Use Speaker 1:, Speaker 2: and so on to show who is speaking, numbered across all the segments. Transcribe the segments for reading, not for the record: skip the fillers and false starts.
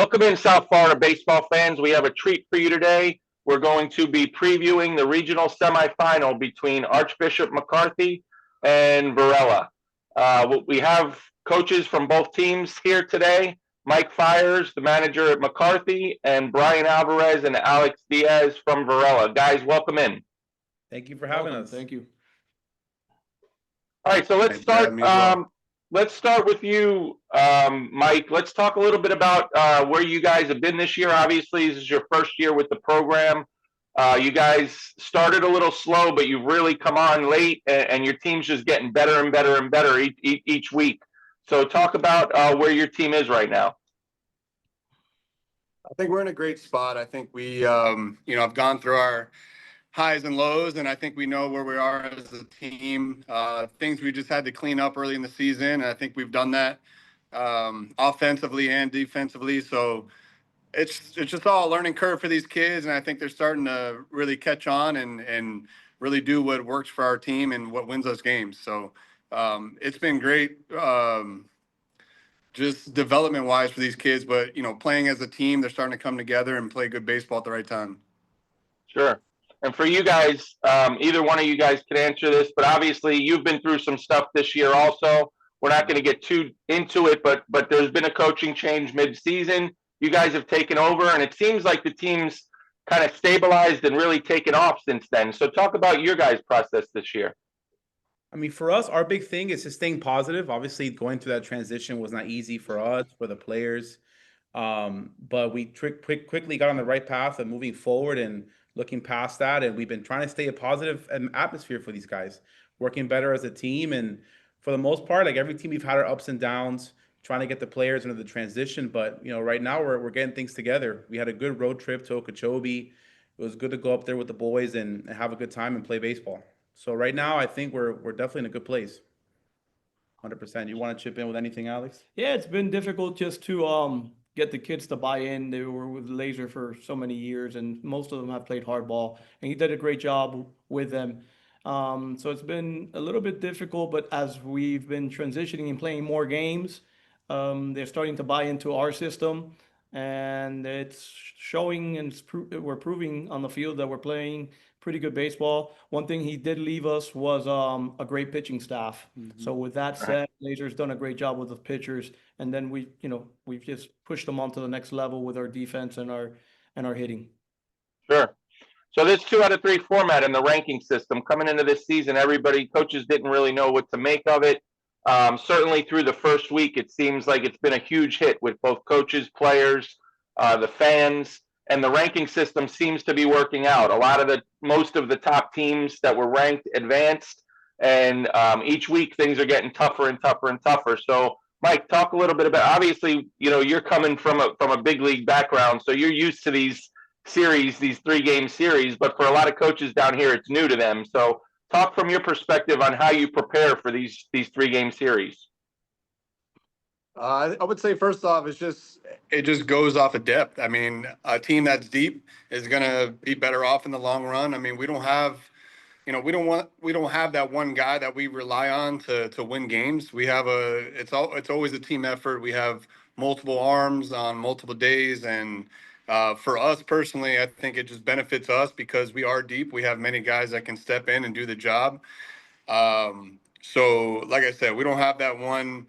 Speaker 1: Welcome in, South Florida baseball fans. We have a treat for you today. We're going to be previewing the regional semifinal between Archbishop McCarthy and Varela. We have coaches from both teams here today. Mike Fiers, the manager at McCarthy, and Brian Alvarez and Alex Diaz from Varela. Guys, welcome in.
Speaker 2: Thank you for having us.
Speaker 3: Thank you.
Speaker 1: All right, so let's start. Let's start with you, Mike. Let's talk a little bit about where you guys have been this year. Obviously, this is your first year with the program. You guys started a little slow, but you've really come on late, and your team's just getting better and better and better each week. So talk about where your team is right now.
Speaker 3: I think we're in a great spot. I think we, have gone through our highs and lows, and I think we know where we are as a team. Things we just had to clean up early in the season, and I think we've done that offensively and defensively. So it's just all a learning curve for these kids, and I think they're starting to really catch on and really do what works for our team and what wins us games. So it's been great. Just development-wise for these kids, but playing as a team, they're starting to come together and play good baseball at the right time.
Speaker 1: Sure. And for you guys, either one of you guys can answer this, but obviously you've been through some stuff this year also. We're not going to get too into it, but there's been a coaching change mid-season. You guys have taken over, and it seems like the team's kind of stabilized and really taken off since then. So talk about your guys' process this year.
Speaker 2: I mean, for us, our big thing is just staying positive. Obviously, going through that transition was not easy for us, for the players. But we quickly got on the right path of moving forward and looking past that. And we've been trying to stay a positive atmosphere for these guys, working better as a team. And for the most part, like every team, we've had our ups and downs, trying to get the players into the transition. But, right now we're getting things together. We had a good road trip to Okeechobee. It was good to go up there with the boys and have a good time and play baseball. So right now, I think we're definitely in a good place. 100%. You want to chip in with anything, Alex?
Speaker 4: Yeah, it's been difficult just to get the kids to buy in. They were with Laser for so many years, and most of them have played hardball, and he did a great job with them. So it's been a little bit difficult, but as we've been transitioning and playing more games, they're starting to buy into our system, and it's showing, and we're proving on the field that we're playing pretty good baseball. One thing he did leave us was a great pitching staff. So with that said, Laser's done a great job with the pitchers, and then we've just pushed them on to the next level with our defense and our hitting.
Speaker 1: Sure. So this 2 out of 3 format in the ranking system coming into this season, coaches didn't really know what to make of it. Certainly through the first week, it seems like it's been a huge hit with both coaches, players, the fans, and the ranking system seems to be working out. Most of the top teams that were ranked advanced, and each week things are getting tougher and tougher and tougher. So, Mike, talk a little bit about. Obviously, you're coming from a big league background, so you're used to these series, these 3-game series. But for a lot of coaches down here, it's new to them. So, talk from your perspective on how you prepare for these 3-game series.
Speaker 3: I would say first off, it just goes off of depth. I mean, a team that's deep is going to be better off in the long run. I mean, we don't have that one guy that we rely on to win games. It's always a team effort. We have multiple arms on multiple days, and for us personally, I think it just benefits us because we are deep. We have many guys that can step in and do the job. So, like I said, we don't have that one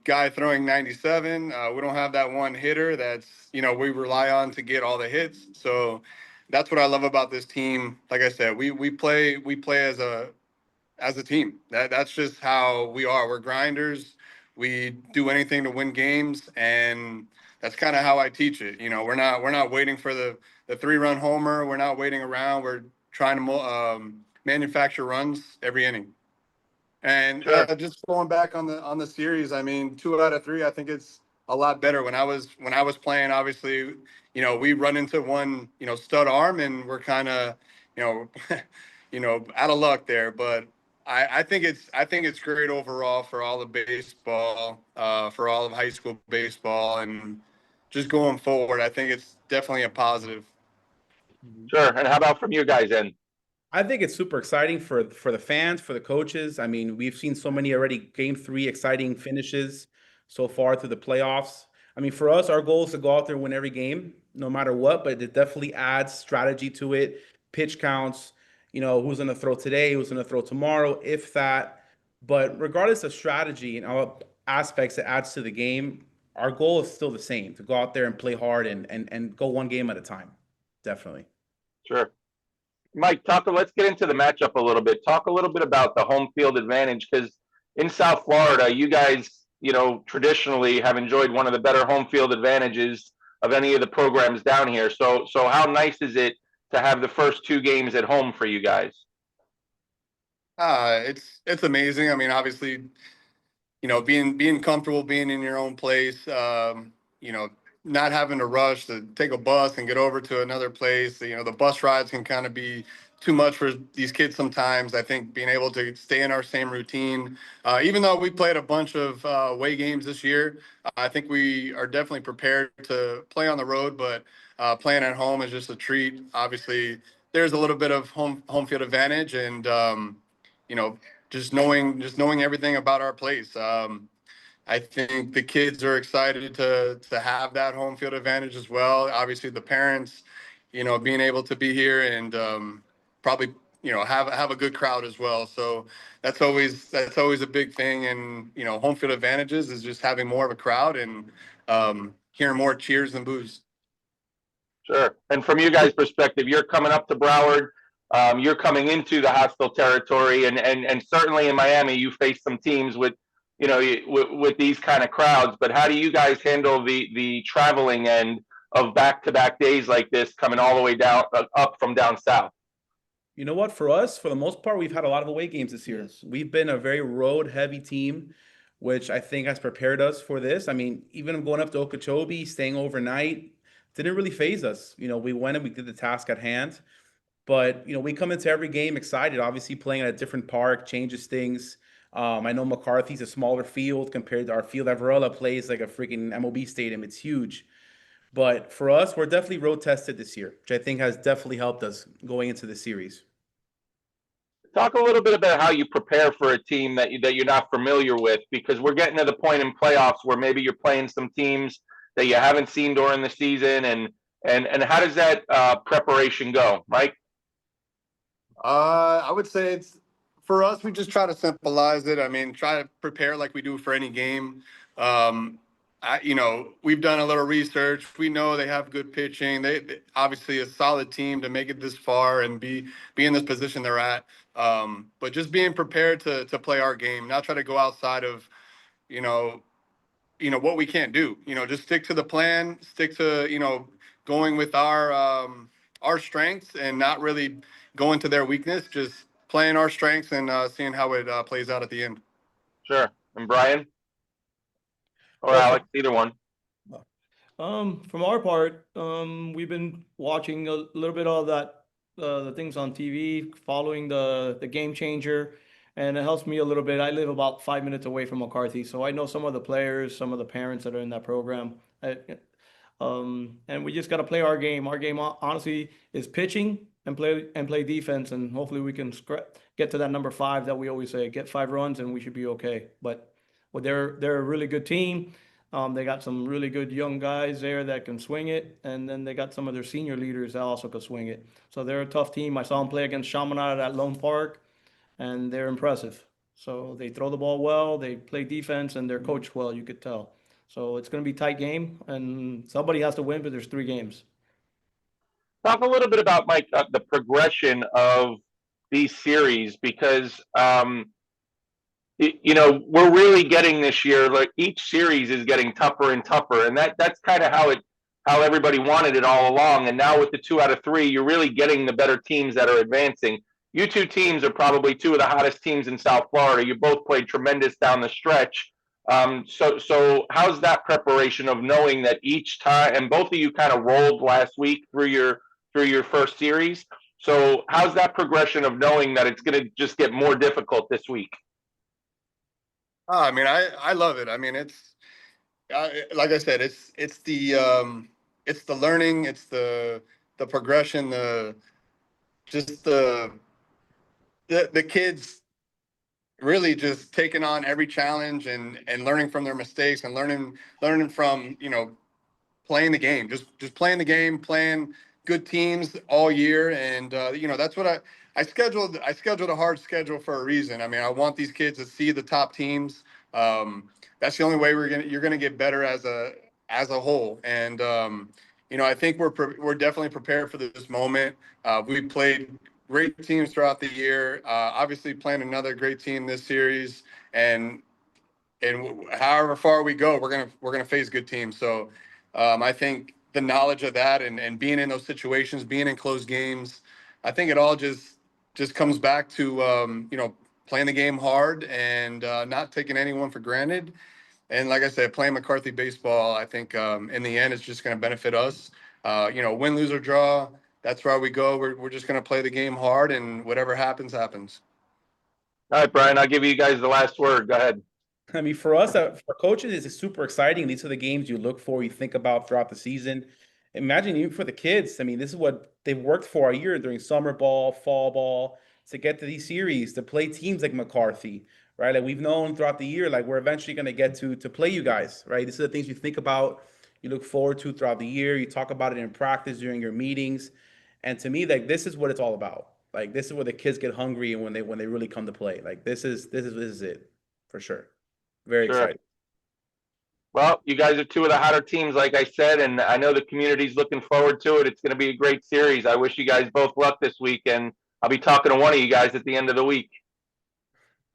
Speaker 3: guy throwing 97. We don't have that one hitter that's, we rely on to get all the hits. So that's what I love about this team. Like I said, we play as a team. That's just how we are. We're grinders. We do anything to win games, and that's kind of how I teach it. We're not waiting for the 3-run homer. We're not waiting around. We're trying to manufacture runs every inning. And
Speaker 1: Sure.
Speaker 3: Just going back on the series, I mean, 2 out of 3, I think it's a lot better. When I was playing, obviously, we run into one, stud arm, and we're kind of, out of luck there. But I think it's great overall for all of baseball, for all of high school baseball, and just going forward, I think it's definitely a positive.
Speaker 1: Sure. And how about from you guys then?
Speaker 2: I think it's super exciting for the fans, for the coaches. I mean, we've seen so many already Game 3 exciting finishes so far through the playoffs. I mean, for us, our goal is to go out there and win every game, no matter what, but it definitely adds strategy to it, pitch counts, who's going to throw today, who's going to throw tomorrow, if that. But regardless of strategy and all aspects it adds to the game, our goal is still the same, to go out there and play hard and go one game at a time. Definitely.
Speaker 1: Sure. Mike, let's get into the matchup a little bit. Talk a little bit about the home field advantage, because in South Florida, you guys, traditionally have enjoyed one of the better home field advantages of any of the programs down here. So how nice is it to have the first two games at home for you guys?
Speaker 3: It's amazing. I mean, obviously, being comfortable being in your own place, not having to rush to take a bus and get over to another place. The bus rides can kind of be too much for these kids sometimes. I think being able to stay in our same routine, even though we played a bunch of away games this year, I think we are definitely prepared to play on the road, but playing at home is just a treat. Obviously, there's a little bit of home field advantage, and just knowing everything about our place. I think the kids are excited to have that home field advantage as well. Obviously, the parents, being able to be here and probably have a good crowd as well. So that's always a big thing. And home field advantages is just having more of a crowd and hearing more cheers and boos.
Speaker 1: Sure. And from you guys' perspective, you're coming up to Broward. You're coming into the hostile territory, and certainly in Miami, you face some teams with, with these kind of crowds. But how do you guys handle the traveling end of back-to-back days like this, coming all the way down up from down south?
Speaker 2: You know what? For us, for the most part, we've had a lot of away games this year. We've been a very road-heavy team, which I think has prepared us for this. I mean, even going up to Okeechobee, staying overnight, didn't really phase us. We went and we did the task at hand. But, we come into every game excited. Obviously, playing at a different park changes things. I know McCarthy's a smaller field compared to our field that Varela plays like a freaking MLB stadium. It's huge. But for us, we're definitely road tested this year, which I think has definitely helped us going into the series.
Speaker 1: Talk a little bit about how you prepare for a team that you're not familiar with, because we're getting to the point in playoffs where maybe you're playing some teams that you haven't seen during the season, and how does that preparation go, Mike?
Speaker 3: I would say it's for us. We just try to symbolize it. I mean, try to prepare like we do for any game. We've done a little research. We know they have good pitching. They obviously a solid team to make it this far and be in this position they're at. But just being prepared to play our game, not try to go outside of, what we can't do. Just stick to the plan, stick to, going with our strengths and not really going to their weakness, just playing our strengths and seeing how it plays out at the end.
Speaker 1: Sure. And Brian or
Speaker 4: Well,
Speaker 1: Alex, either one.
Speaker 4: From our part, we've been watching a little bit of that, the things on TV, following the game changer, and it helps me a little bit. I live about 5 minutes away from McCarthy, so I know some of the players, some of the parents that are in that program. And we just got to play our game. Our game, honestly, is pitching and play defense, and hopefully we can get to that number 5 that we always say, get 5 runs, and we should be okay. But they're a really good team. They got some really good young guys there that can swing it, and then they got some of their senior leaders that also can swing it. So they're a tough team. I saw them play against Chaminade at Lone Park, and they're impressive. So they throw the ball well, they play defense, and they're coached well, you could tell. So it's going to be a tight game, and somebody has to win, but there's 3 games.
Speaker 1: Talk a little bit about, Mike, the progression of these series, because we're really getting this year, like each series is getting tougher and tougher, and that's kind of how everybody wanted it all along. And now with the 2 out of 3, you're really getting the better teams that are advancing. You two teams are probably 2 of the hottest teams in South Florida. You both played tremendous down the stretch. So how's that preparation of knowing that each time, and both of you kind of rolled last week through your first series. So how's that progression of knowing that it's going to just get more difficult this week?
Speaker 3: I mean, I love it. I mean, it's like I said, it's the learning, it's the progression, the kids. really just taking on every challenge and learning from their mistakes and learning from, you know, playing the game, just playing the game, playing good teams all year. And, you know, that's what I scheduled a hard schedule for a reason. I mean, I want these kids to see the top teams. That's the only way you're going to get better as a whole. And, you know, I think we're definitely prepared for this moment. We played great teams throughout the year, obviously playing another great team this series, and however far we go, we're gonna face good teams. So I think the knowledge of that and being in those situations, being in close games, I think it all just comes back to you know, playing the game hard and not taking anyone for granted. And like I said, playing McCarthy baseball, I think in the end, it's just going to benefit us. You know, win, lose, or draw, that's where we go. We're just going to play the game hard, and whatever happens, happens.
Speaker 1: All right, Brian, I'll give you guys the last word. Go ahead.
Speaker 2: I mean, for us, for coaches, it's super exciting. These are the games you look for, you think about throughout the season. Imagine even for the kids. I mean, this is what they've worked for a year during summer ball, fall ball, to get to these series, to play teams like McCarthy, right? Like we've known throughout the year, like we're eventually going to get to play you guys, right? These are the things you think about, you look forward to throughout the year. You talk about it in practice during your meetings, and to me, like this is what it's all about. Like this is where the kids get hungry and when they really come to play. Like this is it for sure. Very
Speaker 1: Sure.
Speaker 2: excited.
Speaker 1: Well, you guys are two of the hotter teams, like I said, and I know the community's looking forward to it. It's going to be a great series. I wish you guys both luck this week, and I'll be talking to one of you guys at the end of the week.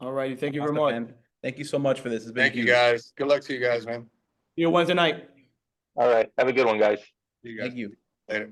Speaker 4: All righty. Thank you very
Speaker 2: Awesome,
Speaker 4: much.
Speaker 2: man. Thank you so much for this. It's been
Speaker 3: Thank you,
Speaker 2: huge.
Speaker 3: guys. Good luck to you guys, man.
Speaker 4: See you Wednesday night.
Speaker 1: All right. Have a good one, guys.
Speaker 3: See you guys
Speaker 2: Thank you.
Speaker 3: later.